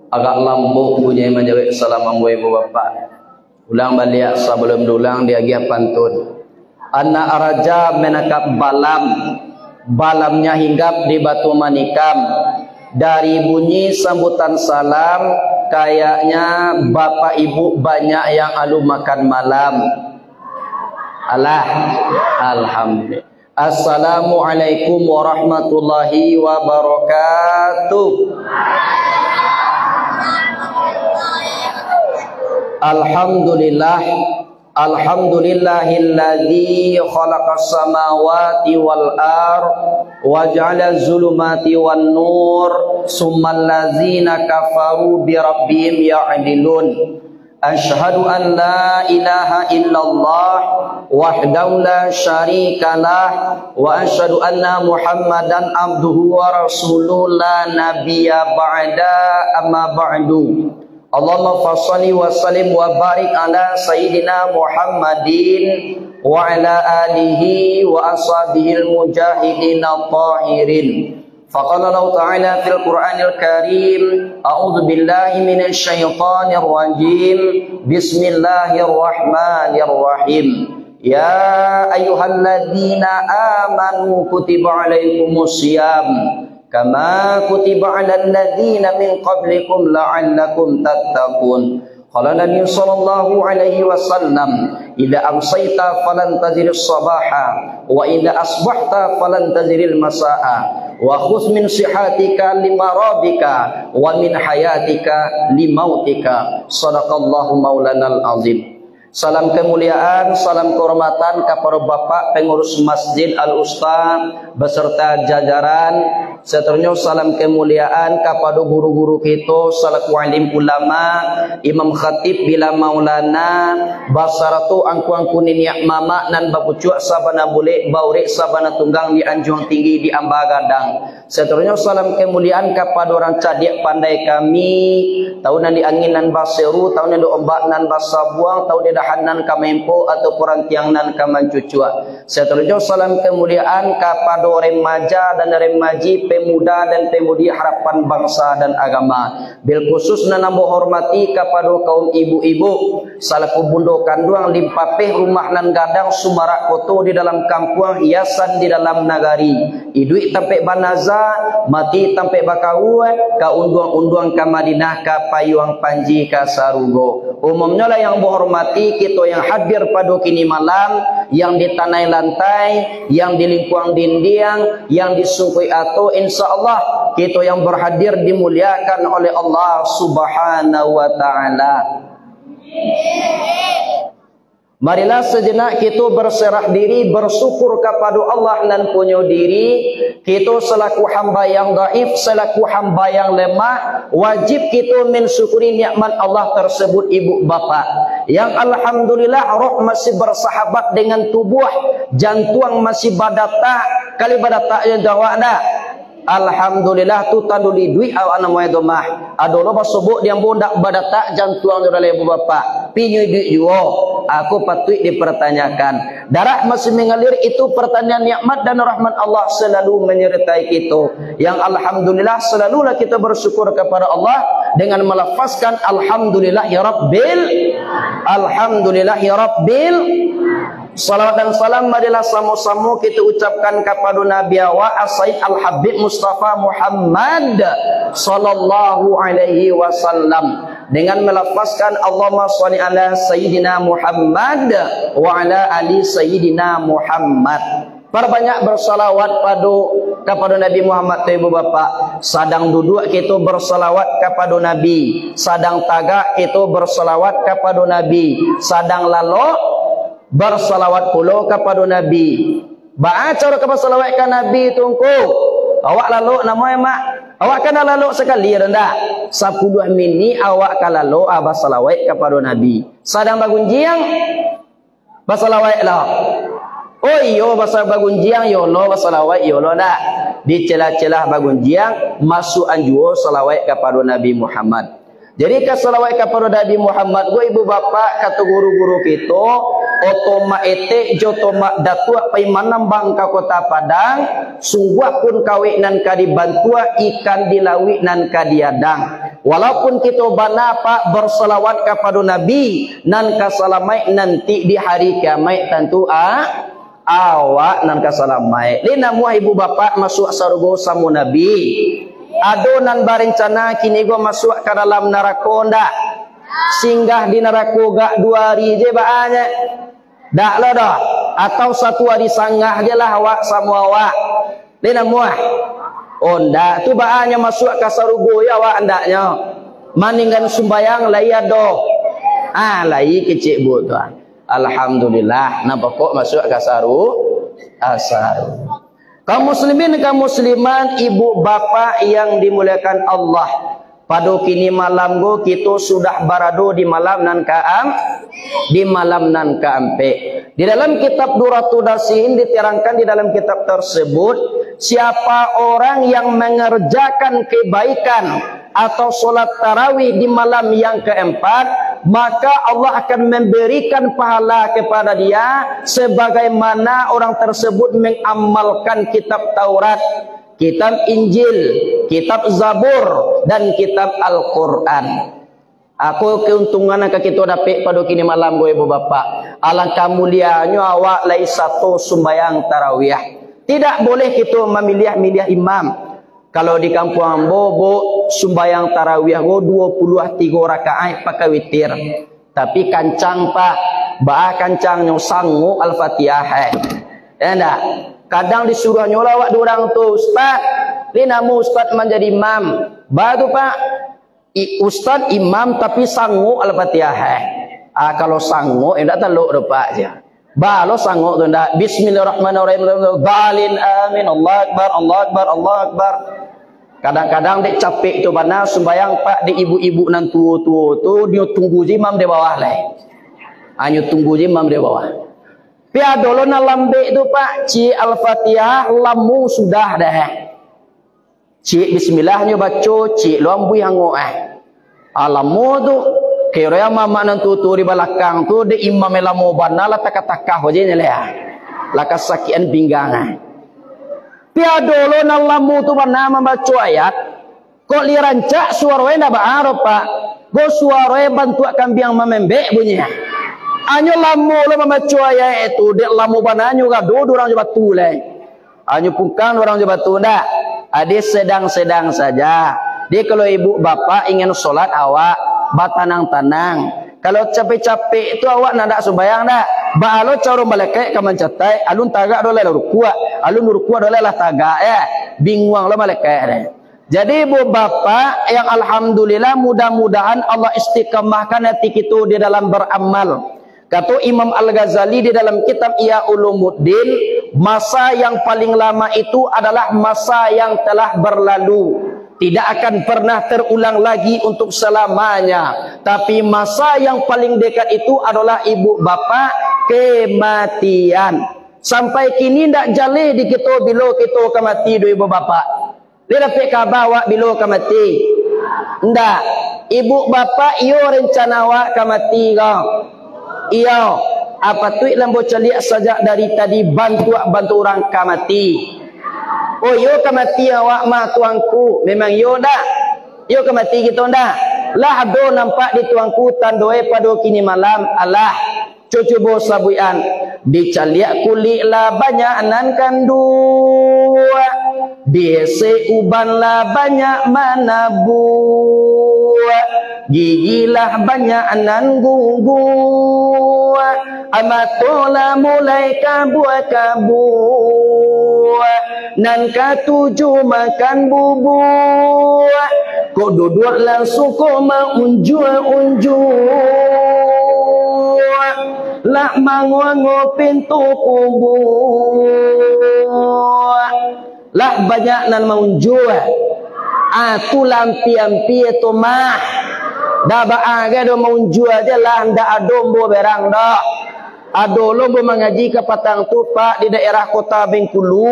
agak lampu bunyi menjawab salam ibu bapak. Ulang balik sebelum dulang dia gia pantun. Anak araja menangkap balamnya hinggap di batu manikam. Dari bunyi sambutan salam, kayaknya bapak ibu banyak yang alu makan malam. Alhamdulillah. Assalamualaikum warahmatullahi wabarakatuh. Alhamdulillah. Alhamdulillahilladzi khalaqas samawati wal ard wa ja'ala zulumati wan nur summal ladzina kafaru bi rabbihim ya'dilun. Asyhadu an la ilaha illallah wahdahu la syarikalah wa asyhadu anna Muhammadan abduhu wa rasuluhu la nabiyya ba'da amma ba'du. Allahumma fassalli wa sallim wa barik ala sayyidina Muhammadin wa ala alihi wa ashabihil mujahidin at-tahirin. Faqala Allah Ta'ala fil Qur'anil Karim, a'udzu billahi minasy syaithanir rajim. Bismillahirrahmanirrahim. Ya ayyuhalladzina amanu kutiba alaikumus syiyam kama kutiba alal ladzina min qablikum la'allakum tattaqun. Qala Nabi sallallahu alaihi wasallam, idza amsayta falan tazirus sabaha wa idza asbahta falan taziril masaa wa khudh min sihatika limaradika wa min hayatika limautika. Shadaqallahu maulanal azim. Salam kemuliaan, salam kehormatan kepada Bapak Pengurus Masjid Al-Ustaz beserta jajaran. Seterusnya salam kemuliaan kepada guru-guru kita, selaku alim ulama, imam khatib bila maulana, basaratu angku-angku niniak mama nan bapucuk sabana boleh baurik sabana tunggang di Anjung Tinggi di Ambagadang. Seterusnya salam kemuliaan kepada orang cadik pandai kami, tahunan di angin nan baseru, tahunan di ombak nan basabuang, tahu di dahan nan kamempo atau perantiang nan kamancucua. Seterusnya salam kemuliaan kepada remaja dan remaji, pemuda dan pemudi harapan bangsa dan agama. Bil khusus nambah hormati kepada kaum ibu-ibu, salaku bundo kanduang limpapeh rumah nan gadang sumarak koto di dalam kampung, hiasan di dalam nagari. Idui tampe banaza, mati tampe bakau, ka unduang-unduang ka Madinah, ka payuang panji ka Sarugo. Umumnya lah yang berhormati kita yang hadir pada kini malam, yang di tanah lantai, yang di lingkuang dinding, yang disungkui atau insyaallah kita yang berhadir dimuliakan oleh Allah Subhanahu wa taala. Marilah sejenak kita berserah diri, bersyukur kepada Allah dan punya diri. Kita selaku hamba yang dhaif, selaku hamba yang lemah, wajib kita mensyukuri nikmat Allah tersebut ibu bapa. Yang alhamdulillah roh masih bersahabat dengan tubuh, jantung masih badata, kali badata yang jawab dah. Alhamdulillah tu tanduli duit awak nama itu mah. Adolah pasubuk dia pun dak badatak jantung dia oleh ibu bapa. Pinyu duit juga. Aku patut dipertanyakan. Darah masih mengalir, itu pertanyaan nikmat dan rahmat Allah selalu menyertai kita. Yang alhamdulillah selalulah kita bersyukur kepada Allah dengan melafazkan alhamdulillah ya rabbil. Alhamdulillah ya rabbil. Salawat dan salam marilah sama-sama kita ucapkan kepada Nabi awak As-Sayyid Al-Habib Mustafa Muhammad sallallahu alaihi wasallam dengan melafazkan Allahumma shalli ala sayyidina Muhammad wa ala ali sayyidina Muhammad. Perbanyak bersalawat kepada Nabi Muhammad tu ibu bapa. Sadang duduk kita bersalawat kepada Nabi, sadang tagak kita bersalawat kepada Nabi, sadang lalu bersalawat pula kepada Nabi. Baca kepada salawat ke Nabi tungku. Awak lalu nama mak. Awak kena lalu sekali rendah. 10 minit awak kena lalu bersalawat kepada Nabi. Sadang bagunjiang bersalawat lah. Oh iyo bahasa bagunjiang yo lo bersalawat yo lo dah. Di celah-celah bagunjiang masuk anjuo salawat kepada Nabi Muhammad. Jadi salawat kepada Nabi Muhammad, gua ibu bapa kata guru-guru kita, otoma ete jotoma datua pai manam bangka kota Padang, sungguh pun kawik nan kadi bantua ikan dilawi nan kadiadang. Walaupun kita bana pak berselawat kepada Nabi nan kasalamai nanti di hari kiamat tentu awak nan kasalamai. Lina muah ibu bapak masuk surga sama Nabi. Ado nan berencana kini go masuk ke dalam neraka ndak? Singgah di neraka gak 2 hari je baanya. Dak lah dah. Atau 1 hari sanggah je lah awak sama awak. Lina muah. Oh ndak tu baanya masuk ke surga ya awak ndaknya. Maningkan sembayang lai ado. Lai kecil bu tuan. Alhamdulillah nampak kok masuk ke saru. Kaum muslimin kaum musliman, ibu bapa yang dimuliakan Allah. Pada kini malam go kita sudah berada di malam nan keempat. Di dalam kitab Duratul Dasin diterangkan di dalam kitab tersebut, siapa orang yang mengerjakan kebaikan atau solat tarawih di malam yang keempat, maka Allah akan memberikan pahala kepada dia sebagaimana orang tersebut mengamalkan kitab Taurat, kitab Injil, kitab Zabur, dan kitab Al-Quran. Aku keuntungan yang kita dapat pada kini malam gue ibu bapak. Alangkah mulianya awak lai satu sembahyang tarawih. Tidak boleh kita memilih-milih imam. Kalau di kampung Ambo sembahyang tarawih go 23 rakaat pakai witir. Tapi kancang pak, kancangnya sanggup Al-Fatihah. Ya kadang disuruh nyola awak orang tu ustaz, ni nama ustaz menjadi imam. Baru pak ustaz imam tapi sanggup Al-Fatihah. Kalau sanggup enggak teluk depak je. Balo sanggup tu ndak. Bismillahirrahmanirrahim. Dalin amin. Allah akbar, Allah akbar, Allah akbar. Kadang-kadang dek capek tu mana sembayang pak di ibu-ibu nan tua-tua tu dia tunggu imam di bawah lah. Hanya tunggu imam di bawah. Pia dolo na lambe tu pak ci Al-Fatihah lamu sudah dah. Ci bismillahnya baca ci lambu hango alamu tu kira mama nan tua-tua di belakang tu de imam lamu bana la takah-takah je ni lah. Laka sakian pinggang. Pia dolo na lamu tu bana membaca ayat. Kok li rancak suaranya ba Arab pak. Go suaranya bantu kambing memembek bunyinya. Anyo lamu lo membaca ayat itu dek lamu bananyo ga do orang jebatu le. Anyo pungkang orang jebatu ndak. Ade sedang-sedang saja. Dia kalau ibu bapak ingin solat awak batanang-tanang. Kalau capek-capek itu awak nak sembahyang dak. Ba alo caro malaikat ka mencatai alun tagak dole rukua. Alun rukua dole lah tagak ya. Bingung lo malaikat dah. Jadi ibu bapak yang alhamdulillah mudah-mudahan Allah istiqamahkan hati kita di dalam beramal. Kata Imam Al-Ghazali di dalam kitab Ihya Ulumuddin, masa yang paling lama itu adalah masa yang telah berlalu. Tidak akan pernah terulang lagi untuk selamanya. Tapi masa yang paling dekat itu adalah ibu bapa kematian. Sampai kini tidak jali di kita bila kita kemati do ibu bapa. Dia dapat khabar awak bila kemati. Tidak. Ibu bapa iyo rencana awak kemati kau. Iya, apa tu lambo celiak saja dari tadi bantu orang kamati. Oh yo kamati awak mah tuanku, memang yo dah. Yo kamati gitu dah. Lah do nampak di tuanku tandoe pada kini malam Allah. Cucu bos sabuian dicaliak kulit lah banyak nan kandua. Biasa uban lah banyak mana buah. Gigilah banyak nan gunggu. Amatola mulai kabua-kabua. Nan katuju makan bubuk. Kau duduk langsung kau unjua-unjua. Lah manguango pintu kubur. Lah banyak nan maunjua. Tu lampi-ampi itu mah. Dah baaga do maunjua je lah. Ndak adombo berang dah. Ado lombo mengaji ke patang tu pak di daerah kota Bengkulu.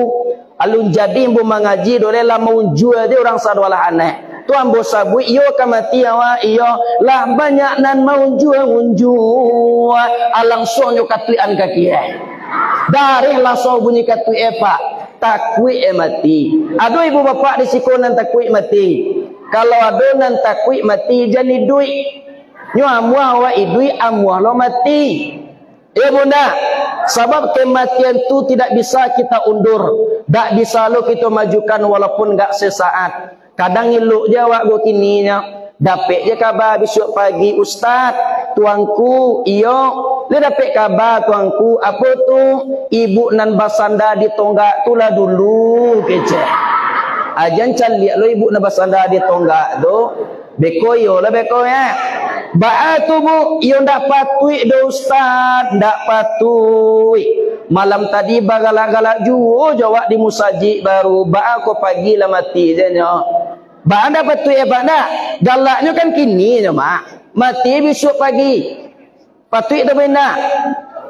Alun jadi mbo mengaji do lela maunjua je orang sadwalah aneh. Tuan bos sabu iyo kamati awak iyo lah banyak nan maunjua alang sonyo katlian kaki darih langsung bunyi katui pak takwi mati. Aduh ibu bapak di sikonan takwi mati. Kalau adonan takwi mati jadi duit. Nyo amuah wa idui amuah lo mati. Ya bunda, sebab kematian tu tidak bisa kita undur. Tak bisa lo kita majukan walaupun enggak sesaat. Kadang iluk je awak go kininya. Dapat je kabar besok pagi, Ustaz, tuanku, iyo, dia dapat kabar tuanku, apa tu? Ibu nan basanda di tonggak tu lah dulu, kece. Ajan caliak lo ibu nan basanda di tonggak tu, beko yo lah beko ya. Ba'a tu bu, iyo ndak patui do Ustaz, ndak patui. Malam tadi bagala-galak juo jawab di musajid baru, ba'a ko pagi lah mati je nyo. Ba anda betul ya Pak nak? Galaknya kan kini je mak. Mati besok pagi. Patui tu benda.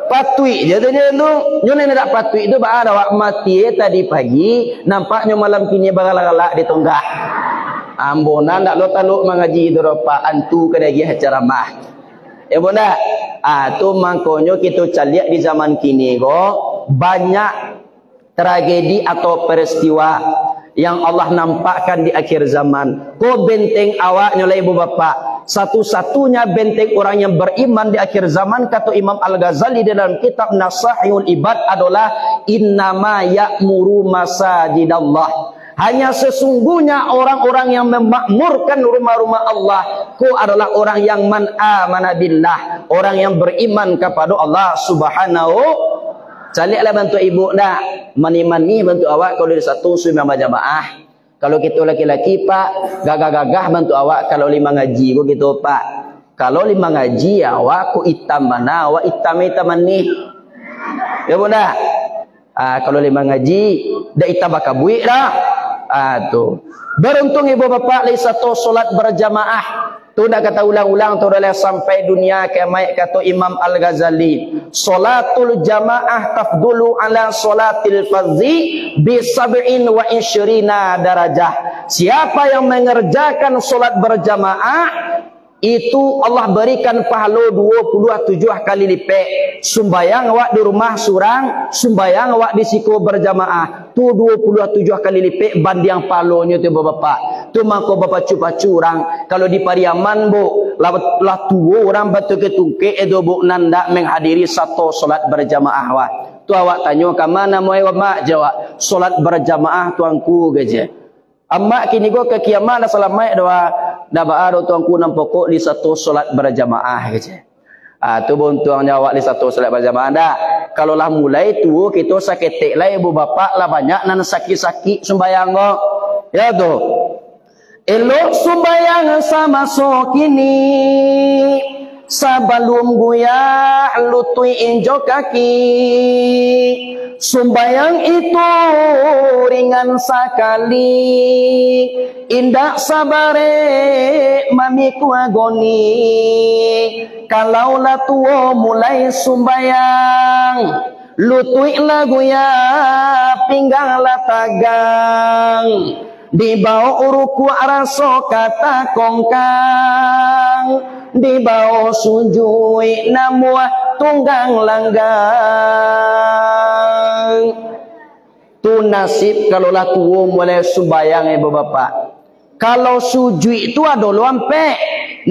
Patui je tu je lu. Nyo ni nak patui tu ba ada wak mati tadi pagi, nampaknya malam kini bagalak-galak di tonggak. Ambonan ndak lo taluk mengaji tu Pak antu ke lagi acara mah. Ya bunda. Tu mangkonyo kita caliak di zaman kini go banyak tragedi atau peristiwa yang Allah nampakkan di akhir zaman. Ko benteng awaknya lah ibu bapa. Satu-satunya benteng orang yang beriman di akhir zaman kata Imam Al-Ghazali dalam kitab Nasahihul Ibad adalah innama ya'muru masajidallah. Hanya sesungguhnya orang-orang yang memakmurkan rumah-rumah Allah ko adalah orang yang man amana billah, orang yang beriman kepada Allah Subhanahu. Caliklah bantu ibu nak mani-mani bantu awak kalau ada satu sembahyang berjamaah. Kalau kita laki-laki pak gagah-gagah bantu awak kalau 5 ngaji ko gitu pak. Kalau 5 ngaji awak ku hitam mana awak hitam mani. Ya bunda. Kalau 5 ngaji dah hitam bakabuik dah. Tu. Beruntung ibu bapak li satu solat berjamaah. Tu nak kata ulang-ulang tu dah sampai dunia kiamat kata Imam Al-Ghazali. Salatul jamaah tafdulu ala salatil fardhi bi 27 darajah. Siapa yang mengerjakan solat berjamaah itu Allah berikan pahala 27 kali lipat. Sumbayang awak di rumah surang, sumbayang awak di siku berjamaah. Tu 27 kali lipat banding pahalanya tu bapak. Tu mako bapak pacu orang kalau di Pariaman bu lah tuo orang batu ketungke edo bu nanda menghadiri satu solat berjamaah awak. Tu awak tanya ke mana mau mak jawab solat berjamaah tuanku gaje. Amak kini go ke kiamat dah salamai doa dah baaro tuanku nam pokok di satu solat berjamaah gaje. Tu pun tuang jawab di satu solat berjamaah dah. Kalau lah mulai tu kita saketek lah ibu bapak lah banyak nan sakit-sakit sembayang go. Ya tu. Elok sembayang sama sokini sebelum goyah lutui injok kaki. Sembayang itu ringan sekali, indah sabare mamiku agoni. Kalau lah tua mulai sembayang, lutui lagu ya pinggang lah tagang. Di bawah uruku araso kata kongkang, di bawah sujui namua tunggang langgang. Tu nasib kalau lah tua mulai sembayang ibu bapak. Kalau sujui itu ada luampe,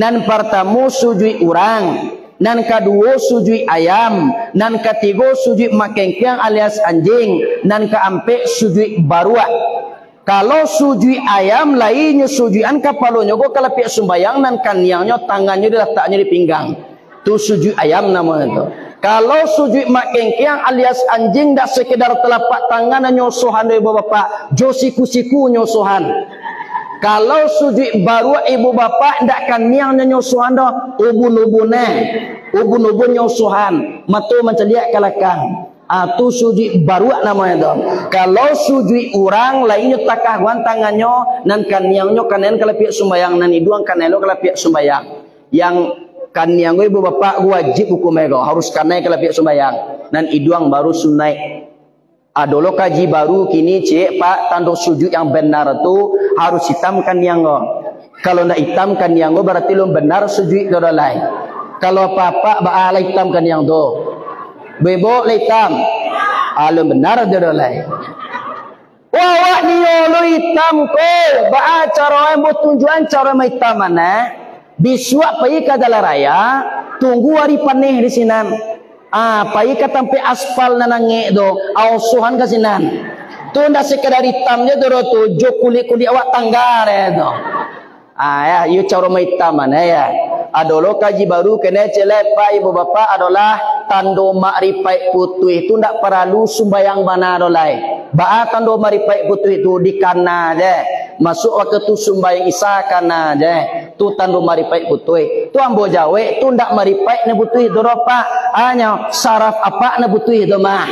nan pertama sujui orang, nan kedua sujui ayam, nan ketiga sujui makengkeng alias anjing, nan keempat sujui baruak. Kalau sujui ayam lainnya sujuan kapalonya kok kalau pihak sembayang nan kaniangnya tangannya diletaknya di pinggang. Tu sujui ayam namanya tu. Kalau sujui makengkeng alias anjing dak sekedar telapak tangan nyosohan ibu bapak, jo siku-siku nyosohan. Kalau sujui baru ibu bapak ndak kaniangnya nyosohan dah ubun-ubune. Ubun-ubun nyosohan, matu menceliak kalakang. Tu sujud baru namanya tu. Kalau sujud orang lainnya takahwan tangannya nan kaniangnya kanen kalau pihak sembayang nan iduang kanelo kalau pihak sembayang. Yang kaniang ibu bapak wajib hukum ego harus kanai kalau pihak sembayang. Nan iduang baru sunai. Adolo kaji baru kini cik pak tanduk sujud yang benar tu harus hitam kaniang. Kalau ndak hitam kaniang berarti lo benar sujud tu lain. Kalau papa ba'ala hitam kaniang tu. Bebo hitam. Alam benar dia lain. Wawak niolo hitam ko. Ba cara yang tujuan cara hitam mana? Bisuak pai ka jalan raya, tunggu hari paneh di sinan. Pai ka tampe aspal nanange do, ausuhan ka sinan. Tu ndak sekedar hitamnya do tujuh kulit-kulit awak tanggar do. Ya, you cara hitam mana ya? Adolo kaji baru kena celepai ibu bapa adalah tando makripai putih itu ndak perlu sumbayang mana dolai. Ba tando makripai putih itu di kana je. Masuk waktu tu sumbayang isa kana je. Tu tando makripai putih. Tu ambo jawe tu ndak makripai ne putih do apa? Hanya saraf apa ne putih do mah.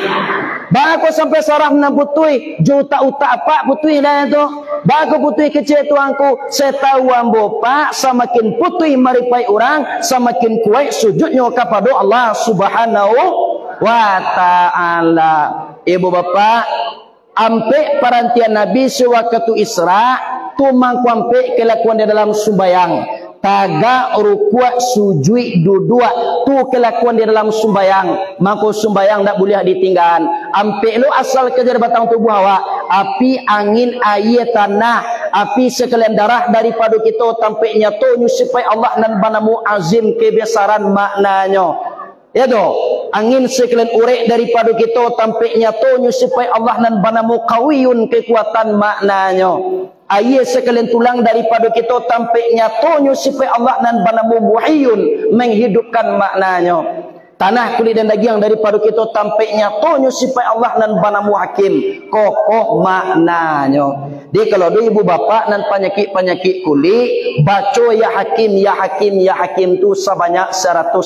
Ba ko sampai saraf ne putih juta uta apa putih dah tu. Ba ko putih kecil tu angku saya tahu ambo pak semakin putih maripai orang semakin kuat sujudnya kepada Allah Subhanahu wa taala. Ibu bapa, ampe perantian Nabi sewaktu Isra tu mangku ampe kelakuan di dalam sembahyang. Taga rukuk sujud duduk tu kelakuan di dalam sembahyang. Mangko sembahyang tak boleh ditinggal. Ampe lu asal kejar batang tubuh awak, api angin air tanah, api sekalian darah daripada kita tampaknya tu nyusipai Allah dan banamu azim kebesaran maknanya. Ya do, angin sekalian urek daripada kita tampaknya tu nyusipai Allah dan banamu kawiyun kekuatan maknanya. Air sekalian tulang daripada kita tampaknya tu nyusipai Allah dan banamu muhyun menghidupkan maknanya. Tanah kulit dan daging daripada kita tampaknya tu nyusipai Allah dan banamu hakim kokoh maknanya. Jadi kalau do ibu bapa dan penyakit-penyakit kulit baca ya hakim ya hakim ya hakim tu sebanyak 101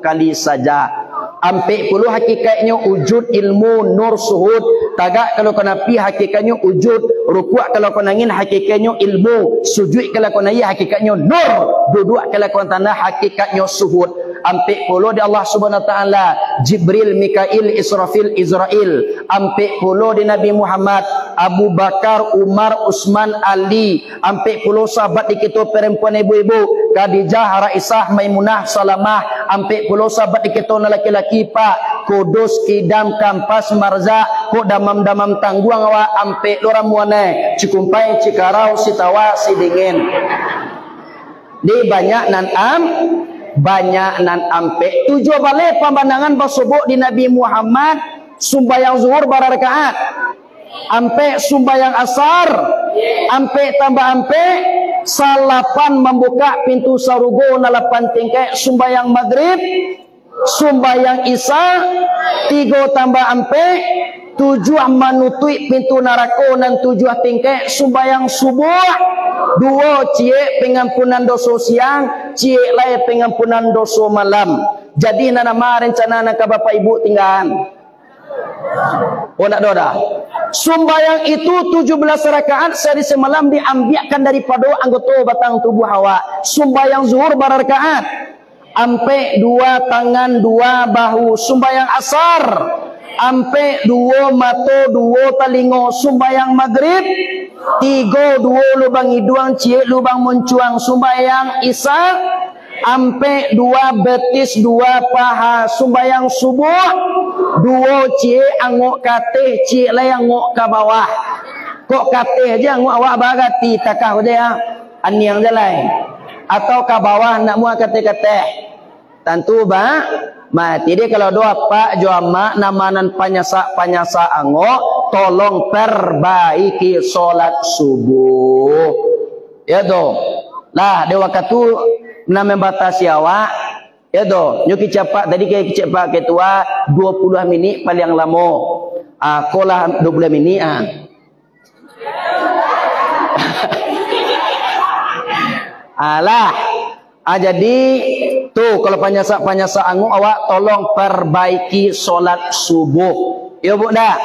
kali saja. Ampe puluh hakikatnya wujud ilmu nur suhud. Tagak kalau kena pi hakikatnya wujud. Rukuk kalau kena angin hakikatnya ilmu. Sujud kalau kena iya hakikatnya nur. Duduk kalau kena tanah hakikatnya suhud. Ampe puluh di Allah Subhanahu wa taala Jibril, Mikail, Israfil, Israel. Ampe puluh di Nabi Muhammad, Abu Bakar, Umar, Utsman, Ali. Ampe puluh sahabat di kita perempuan ibu-ibu, Khadijah, Raisah, Maimunah, Salamah. Ampe puluh sahabat di kita laki-laki pak, Kudus, Idam, Kampas, Marza, ko damam-damam tangguang awak ampe lorang muane, Cikumpai, Cikarau, Sitawa, Sidingin. Di banyak nan ampe tujuh balik pemandangan bersubuh di Nabi Muhammad sumbayang zuhur berrakaat, ampe sumbayang asar, ampe tambah ampe salapan membuka pintu sarugo nalapan tingkai sumbayang maghrib, sumbayang isya, 3 tambah ampe 7 manutui pintu neraka dan 7 tingkai sumbayang subuh. 2 cie pengampunan dosa siang, cie lain pengampunan dosa malam. Jadi nama rencana nak bapak ibu tinggalan. Oh nak doa. Sumbayang itu 17 rakaat sehari semalam diambilkan daripada anggota batang tubuh awak. Sumbayang zuhur berrakaat, ampe 2 tangan 2 bahu. Sumbayang asar, ampe 2 mata 2 telinga. Sumbayang maghrib 3 2 lubang hidung cie lubang muncuang. Sumbayang isya ampe 2 betis 2 paha. Sumbayang subuh 2 cie angok kateh cie lai angok ke bawah. Kok kateh aja angok awak bagati takah dia aniang jalai atau ke bawah nak muat kateh-kateh. Tentu ba mati dia kalau doa pak jama namanan panyasa angok tolong perbaiki solat subuh. Ya do. Lah de waktu na membatasi awak. Ya do. Nyuki cepat tadi ke cepat ketua 20 minit paling lama. Kolah 12 minit Alah. Jadi tuh kalau panyasa angu awak tolong perbaiki solat subuh. Ya bu dah.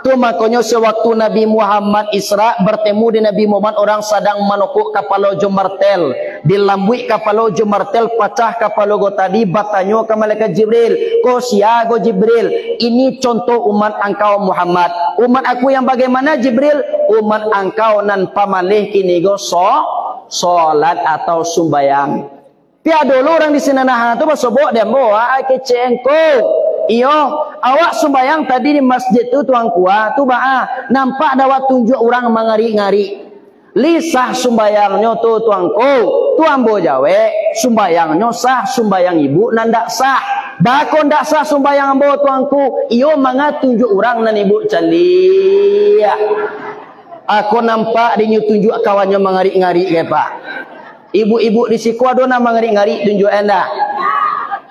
Tu makanya sewaktu Nabi Muhammad Isra bertemu di Nabi Muhammad orang sedang menukuk kapal Jumartel. Dilambui kapal Jumartel pecah kapal go tadi batanyo ke malaikat Jibril. Ko siago Jibril, ini contoh umat engkau Muhammad. Umat aku yang bagaimana Jibril? Umat engkau nan pamalih kini go solat atau sumbayang. Pia dulu orang di sini nah tu bersobok dia bawa kecengko. Iyo, awak sembayang tadi di masjid tu tuang kuah tu nampak dawat tunjuk orang mengari-ngari. Lisah sembayangnya tu tuangku, tuang bo jawe sembayangnya sah, sembayang ibu nandak sah. Bakon ndak sah sembayang bo tuangku, iyo mangat tunjuk orang nan ibu calia. Aku nampak dia tunjuk kawannya mengari-ngari ke pak. Ibu-ibu di siku adona mengari-ngari tunjuk anda.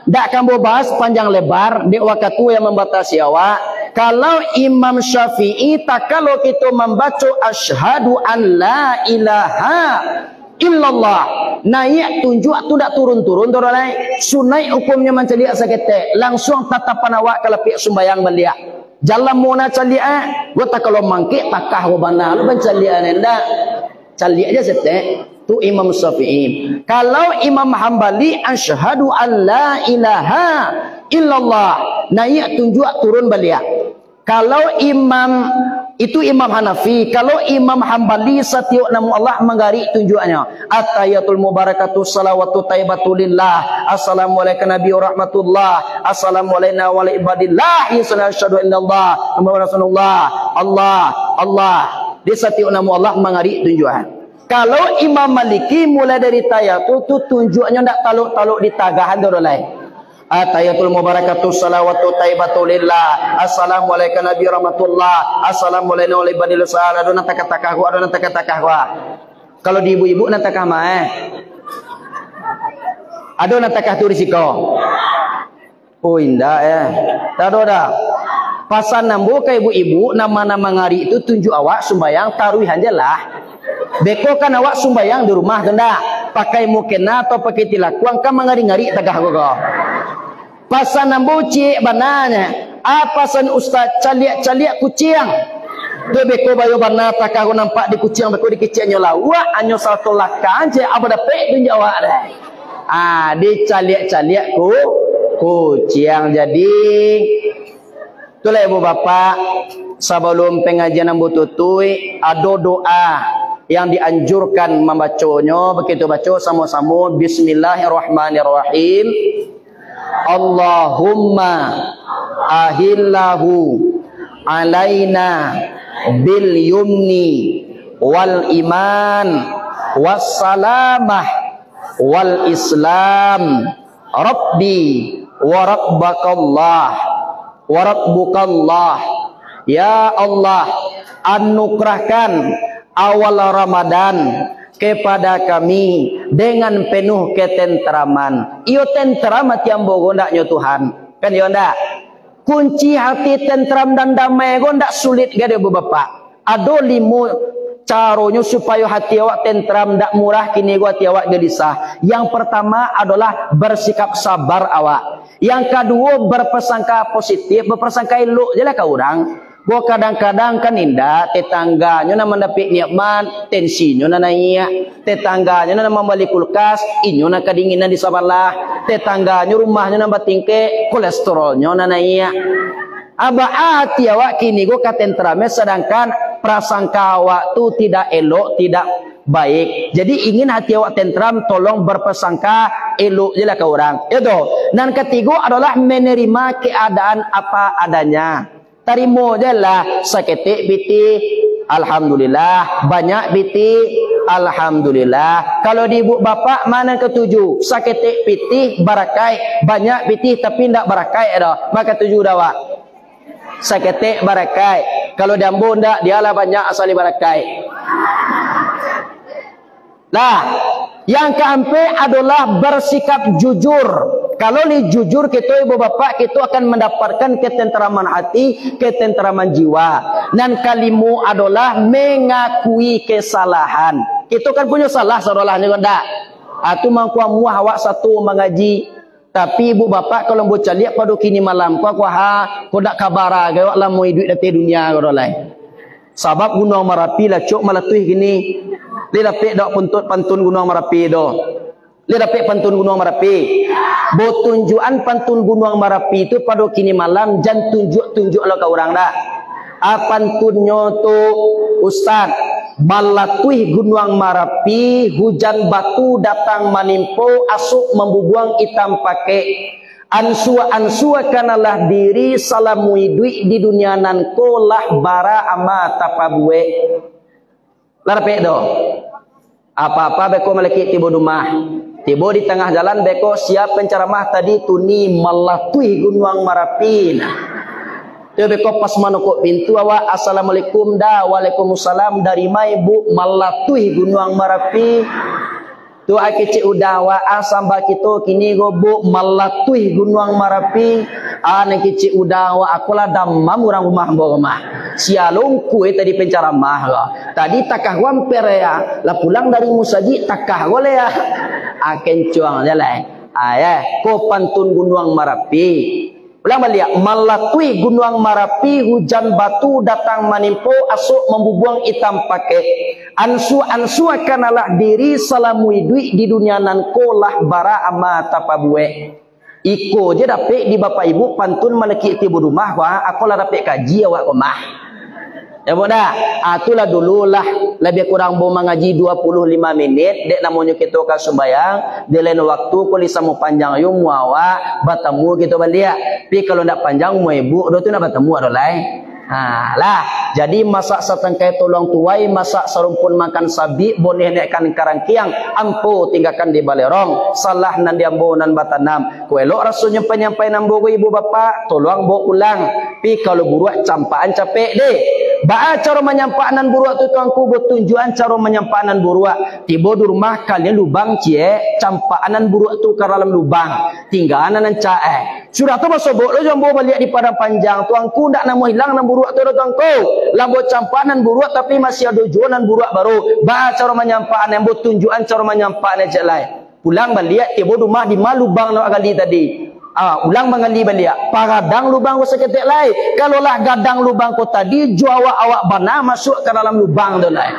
Ndak kambo bahas panjang lebar di waktu yang membatasi awak. Kalau Imam Syafi'i tak kalau kita membaca asyhadu an la ilaha illallah naik tunjuk tu dak turun-turun tu naik sunai hukumnya menceliak sakete langsung tatapan awak kalau pihak sembayang belia. Jalan muna caliak, gua tak kalau mangkik takah gua bana, lu bencaliak nenda, caliak aja sete. Tu Imam Syafi'i. Kalau Imam Hambali asyhadu an la ilaha illallah, naik tunjuk turun balik. Kalau Imam itu Imam Hanafi, kalau Imam Hambali setiap nama Allah menggari tunjuknya. At-tahiyatul mubarakatuh salawatu taibatulillah. Assalamualaikum nabi rahmatullah. Assalamualaikum wa ibadillah. Asyhadu an la ilaha illallah Rasulullah. Allah. Di setiap nama Allah menggari tunjukan. Kalau Imam Maliki mulai dari tayatul tu tunjuknya ndak taluk-taluk di tagahan tu lain. Atayatul mubarakatuh salawatu taibatulillah. Assalamualaikum nabi rahmatullah. Assalamualaikum warahmatullahi wabarakatuh. Adona takah-takah gua, adona takah-takah gua. Kalau di ibu-ibu nak takah mah adona takah tu risiko. Oh indah ya. Tado dah. Pasan nambu ke ibu-ibu nama-nama ngari itu tunjuk awak sembayang taruhan jelah. Beko kan awak sembayang di rumah tenda pakai mukena atau pakai tilakuang kan mengari-ngari tagah kok. Pasan nambu cik bananya. Pasan ustaz caliak-caliak kucing. Tu beko bayo bana takah nampak di kucing beko di kiciknya lah. Wah anyo salto laka je apa dapat tunjuk awak dah. Di caliak-caliak kucing jadi. Itulah ibu bapak sebelum pengajian nambu tutui ada doa yang dianjurkan membacanya. Begitu baca sama-sama bismillahirrahmanirrahim. Allahumma ahillahu alaina bil yumni wal iman wassalamah wal islam rabbi wa rabbakallah wa rabbukallah. Ya Allah, anugerahkan awal Ramadan kepada kami dengan penuh ketentraman. Iyo tentram tiang bogo ndaknya Tuhan. Kan iyo ndak? Kunci hati tentram dan damai go ndak sulit gade Bapak. Ado limu caranya supaya hati awak tentram ndak murah kini gua hati awak gelisah. Yang pertama adalah bersikap sabar awak. Yang kedua berpersangka positif, berpersangka elok jelah ke orang. Gua kadang-kadang kan indah tetangganya nak mendapat nikmat, tensinya nak naik. Tetangganya nak membeli kulkas, inyo nak kedinginan di sebelah. Tetangganya rumahnya nak bertingkah, kolesterolnya nak naik. Hati awak kini gua katentrame sedangkan prasangka awak tu tidak elok, tidak baik. Jadi ingin hati awak tentram, tolong berpersangka elok jelah ke orang. Itu. Dan ketiga adalah menerima keadaan apa adanya. Tarimo jelah saketik biti alhamdulillah, banyak biti alhamdulillah. Kalau di ibu bapak mana ketujuh saketik biti barakai, banyak biti tapi ndak barakai dah. Maka tujuh dawa. Saketik barakai. Kalau dambu ndak dialah banyak asal barakai. Nah, yang keempat adalah bersikap jujur. Kalau ni jujur kita ibu bapak kita akan mendapatkan ketentraman hati, ketentraman jiwa. Dan kalimu adalah mengakui kesalahan. Kita kan punya salah saudara juga ndak. Atu mangku muah awak satu mengaji. Tapi ibu bapak kalau bocah lihat pada kini malam kau dak kabar gawak lah mau hidup di dunia kau lain. Sebab Gunung Merapi lah cok malatui gini. Dia dapat dak pantun Gunung Merapi do. Dia dapat pantun Gunung Merapi. Botunjuan pantun Gunung Merapi itu pada kini malam jangan tunjuk lah ke orang dah. Pantunnya tu Ustaz, balatui Gunung Merapi, hujan batu datang menimpa, asuk membubuang hitam pakai. Ansua kanalah diri salamui duit di dunia nan ko lah bara ama tapabue. Larpe do. Apa-apa beko malaki tibo rumah. Tibo di tengah jalan beko siap penceramah tadi tuni malatui Gunung Marapi. Tu beko pas manukuk pintu awak assalamualaikum dah waalaikumsalam dari mai bu malatui Gunung Marapi. Tu akece udawa asamba kita kini gobo malatui Gunung Marapi ane kece udawa akulah damam orang rumah rumah sialongku tadi penceramah lo tadi takah wamper ya lah pulang dari musaji takah boleh ya aken cuang jalan ko pantun Gunung Marapi ulang balik malatui Gunung Marapi hujan batu datang menimpa asuk membubuang hitam pakai ansu kanalah diri salamui duit di dunia nan kolah bara ama tapabue iko je dapet di bapak ibu pantun malaki tibu rumah wah aku lah dapet kaji awak rumah ya boda atulah dululah lebih kurang mau mengaji 25 menit dek namanya kita ke sembayang di lain waktu kalau sama panjang yung muawa bertemu kita balik tapi kalau nak panjang mau ibu tu nak bertemu ada lain lah jadi masak setengkai tolong tuai masak serumpun makan sabi boleh naikkan karangkiang ampo tinggalkan di balerong salah nan diambo nan batanam kuelok rasanya penyampai nambo ibu bapak tolong bawa pulang pi kalau buruak campaan capek deh ba cara menyampaikan buruak tu tuanku bertunjuan cara menyampaikan buruak tiba di rumah kalian lubang cie campaanan buruak tu ke dalam lubang tinggalan nan cae sudah tu masuk lo jambo balik di padang panjang tuanku ndak namo hilang nan buruak tu tuanku lambo campaanan buruak tapi masih ada jualan buruak baru ba cara menyampaikan yang bertunjuan cara menyampaikan je lain pulang balik tiba di rumah di malubang nak kali tadi ulang mengali balik paradang lubang ko seketik lai kalau lah gadang lubang ko tadi juawa awak bana masuk ke dalam lubang tu lai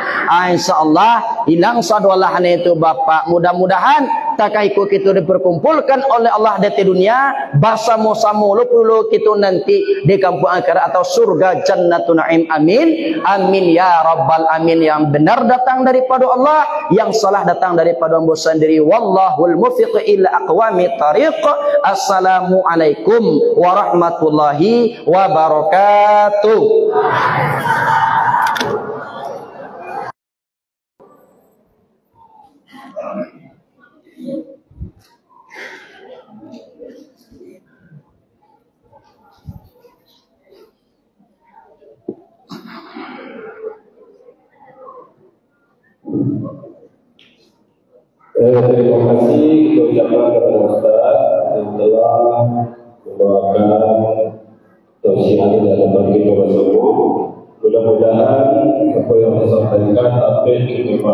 insyaallah hilang sadwalah itu bapak mudah-mudahan takai ko kita diperkumpulkan oleh Allah di dunia bersama-sama lu kita nanti di kampung akhirat atau surga jannatun naim amin amin ya rabbal amin yang benar datang daripada Allah yang salah datang daripada hamba sendiri wallahul muwaffiq ila aqwamit thariq Assalamualaikum warahmatullahi wabarakatuh. Terima kasih kita ucapkan kepada Ustaz yang telah membawakan tausiah dalam bagi kita semua. Mudah-mudahan apa yang disampaikan dapat kita